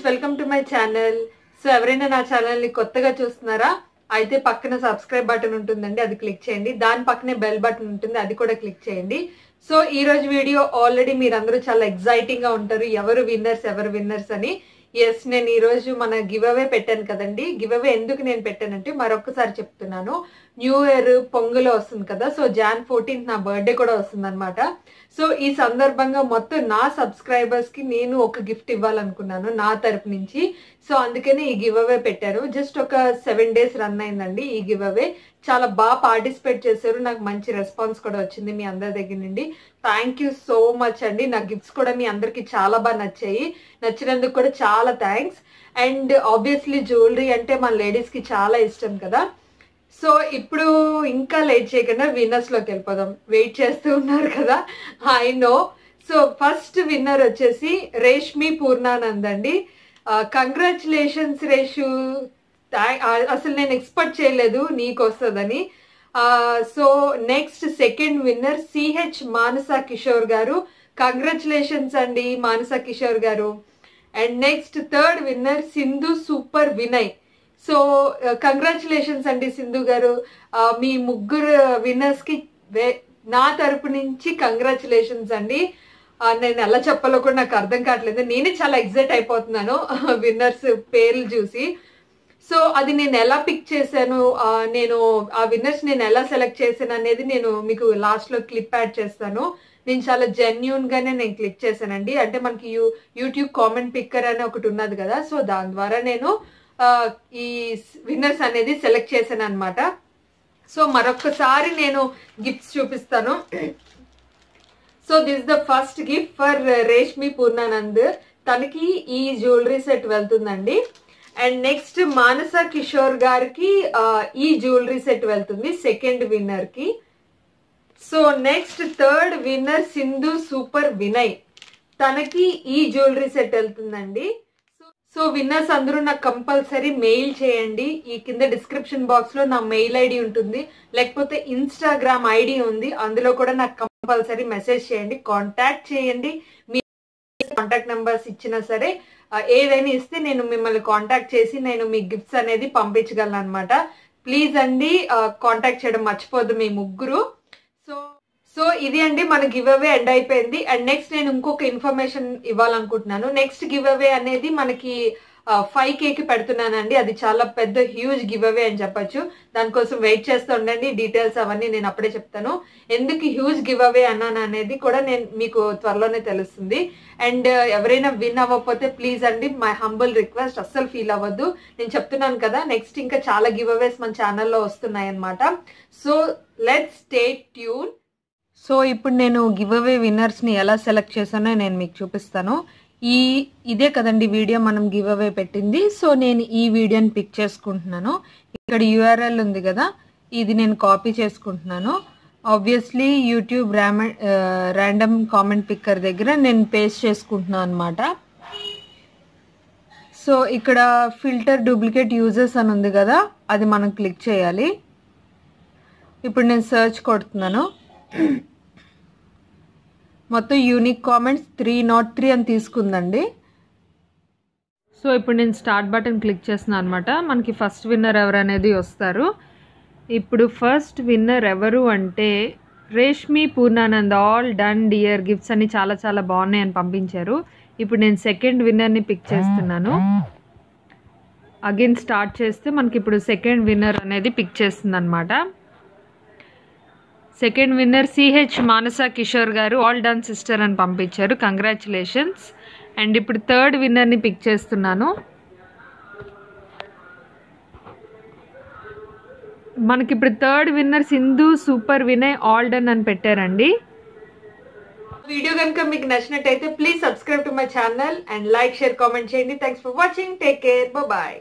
Friends, welcome to my channel. So ఎవరైనా నా ఛానల్ని కొత్తగా చూస్తున్నారా అయితే పక్కన సబ్స్క్రైబ్ బటన్ ఉంటుందండి, అది క్లిక్ చేయండి. దాని పక్కనే బెల్ బటన్ ఉంటుంది, అది కూడా క్లిక్ చేయండి. సో ఈ రోజు వీడియో ఆల్రెడీ మీరందరూ చాలా ఎక్సైటింగ్ గా ఉంటారు, ఎవరు విన్నర్స్ అని. ఎస్, నేను ఈ రోజు మన గివ్ అవే పెట్టాను కదండి. గివ్ అవే ఎందుకు నేను పెట్టానంటే మరొకసారి చెప్తున్నాను, న్యూ ఇయర్ పొంగులో వస్తుంది కదా. సో Jan 14th నా బర్త్డే కూడా వస్తుంది అనమాట. సో ఈ సందర్భంగా మొత్తం నా సబ్స్క్రైబర్స్ కి నేను ఒక గిఫ్ట్ ఇవ్వాలనుకున్నాను నా తరపు నుంచి. సో అందుకని ఈ గివ్ అవే పెట్టారు. జస్ట్ ఒక 7 days రన్ అయిందండి ఈ గివ్ అవే. చాలా బాగా పార్టిసిపేట్ చేశారు, నాకు మంచి రెస్పాన్స్ కూడా వచ్చింది మీ అందరి దగ్గర నుండి. థ్యాంక్ యూ సో మచ్ అండి. నా గిఫ్ట్స్ కూడా మీ అందరికి చాలా బాగా నచ్చాయి, నచ్చినందుకు కూడా చాలా థ్యాంక్స్. అండ్ ఆబ్వియస్లీ జ్యువెలరీ అంటే మన లేడీస్ కి చాలా ఇష్టం కదా. సో ఇప్పుడు ఇంకా లేట్ చేయకుండా విన్నర్స్ లోకి వెళ్ళిపోదాం. వెయిట్ చేస్తూ ఉన్నారు కదా, I know. So first winner వచ్చేసి రేష్మి పూర్ణానంద్ అండి. కంగ్రాచులేషన్స్ రేషు, అసలు నేను ఎక్స్పెక్ట్ చేయలేదు నీకు వస్తుందని. So next second winner CH Manasa Kishore గారు. కంగ్రాచులేషన్స్ అండి మానస కిషోర్ గారు. And next third winner Sindhu super Vinay. So congratulations అండి సింధు గారు. మీ ముగ్గురు విన్నర్స్ కి నా తరపు నుంచి కంగ్రాచులేషన్స్ అండి. నేను ఎలా చెప్పాలో కూడా నాకు అర్థం కావట్లేదు, నేనే చాలా ఎక్సైట్ అయిపోతున్నాను విన్నర్స్ పేర్లు చూసి. సో అది నేను ఎలా పిక్ చేశాను, నేను ఆ విన్నర్స్ నేను ఎలా సెలెక్ట్ చేశాను అనేది నేను మీకు లాస్ట్ లో క్లిప్ యాడ్ చేస్తాను. నేను చాలా జెన్యూన్ గానే నేను క్లిక్ చేశానండి. అంటే మనకి యూట్యూబ్ కామెంట్ పిక్కర్ అని ఒకటి ఉన్నది కదా, సో దాని ద్వారా నేను ఈ విన్నర్స్ అనేది సెలెక్ట్ చేశాను అనమాట. సో మరొకసారి నేను గిఫ్ట్స్ చూపిస్తాను. So this the first gift for Reshmi Purnanand. తనకి ఈ జ్యువెలరీ సెట్ వెళ్తుందండి. అండ్ నెక్స్ట్ మానస కిషోర్ గారికి ఈ జ్యువెలరీ సెట్ వెళ్తుంది సెకండ్ విన్నర్ కి. So next third winner Sindhu super Vinay, తనకి ఈ జ్యువెలరీ సెట్ వెళ్తుందండి. సో విన్నర్స్ అందరూ నాకు కంపల్సరీ మెయిల్ చేయండి. ఈ కింద డిస్క్రిప్షన్ బాక్స్ లో నా మెయిల్ ఐడి ఉంటుంది, లేకపోతే ఇన్స్టాగ్రామ్ ఐడి ఉంది, అందులో కూడా నాకు కంపల్సరీ మెసేజ్ చేయండి, కాంటాక్ట్ చేయండి. మీ కాంటాక్ట్ నెంబర్స్ ఇచ్చినా సరే ఏదైనా ఇస్తే నేను మిమ్మల్ని కాంటాక్ట్ చేసి నేను మీ గిఫ్ట్స్ అనేది పంపించగలను అనమాట. ప్లీజ్ అండి కాంటాక్ట్ చేయడం మర్చిపోద్దు మీ ముగ్గురు. సో ఇది అండి మన గివ్ అవే ఎండ్ అయిపోయింది. అండ్ నెక్స్ట్ నేను ఇంకొక ఇన్ఫర్మేషన్ ఇవ్వాలనుకుంటున్నాను. నెక్స్ట్ గివ్ అవే అనేది మనకి 5K కి పెడుతున్నానండి. అది చాలా పెద్ద హ్యూజ్ గివ్ అవే అని చెప్పొచ్చు. దానికోసం వెయిట్ చేస్తూ ఉండండి, డీటెయిల్స్ అవన్నీ నేను అప్పుడే చెప్తాను. ఎందుకు హ్యూజ్ గివ్ అవే అన్నాను అనేది కూడా నేను మీకు త్వరలోనే తెలుస్తుంది. అండ్ ఎవరైనా విన్ అవ్వకపోతే ప్లీజ్ అండి, మై హంబుల్ రిక్వెస్ట్, అస్సలు ఫీల్ అవ్వద్దు. నేను చెప్తున్నాను కదా, నెక్స్ట్ ఇంకా చాలా గివ్ అవేస్ మన ఛానల్లో వస్తున్నాయి అనమాట. So let's stay tune. So ఇప్పుడు నేను గివ్ అవే విన్నర్స్ని ఎలా సెలెక్ట్ చేశానో నేను మీకు చూపిస్తాను. ఇదే కదండి వీడియో మనం గివ్ అవే పెట్టింది. సో నేను ఈ వీడియోని పిక్ చేసుకుంటున్నాను. ఇక్కడ URL ఉంది కదా, ఇది నేను కాపీ చేసుకుంటున్నాను. Obviously YouTube random comment picker దగ్గర నేను పేస్ట్ చేసుకుంటున్నాను అనమాట. సో ఇక్కడ ఫిల్టర్ డూప్లికేట్ యూజర్స్ అని ఉంది కదా, అది మనం క్లిక్ చేయాలి. ఇప్పుడు నేను సర్చ్ కొడుతున్నాను. మొత్తం యూనిక్ కామెంట్స్ 303 అని తీసుకుందండి. సో ఇప్పుడు నేను స్టార్ట్ బటన్ క్లిక్ చేస్తున్నాను అనమాట. మనకి ఫస్ట్ విన్నర్ ఎవరు అనేది వస్తారు. ఇప్పుడు ఫస్ట్ విన్నర్ ఎవరు అంటే Reshmi Purnanand. All done dear, gifts అన్ని చాలా చాలా బాగున్నాయి అని పంపించారు. ఇప్పుడు నేను సెకండ్ విన్నర్ని పిక్ చేస్తున్నాను. అగైన్ స్టార్ట్ చేస్తే మనకి ఇప్పుడు సెకండ్ విన్నర్ అనేది పిక్ చేస్తుంది అనమాట. Second winner CH Manasa Kishore గారు. ఆల్ డన్ సిస్టర్ అని పంపించారు, కంగ్రాచులేషన్స్. అండ్ ఇప్పుడు థర్డ్ విన్నర్ని పిక్ చేస్తున్నాను. మనకి ఇప్పుడు third winner Sindhu super Vinay, all done అని పెట్టారండి. వీడియో కనుక మీకు నచ్చినట్టయితే please subscribe to my channel and like, share, comment చేయండి. Thanks for watching. Take care, bye.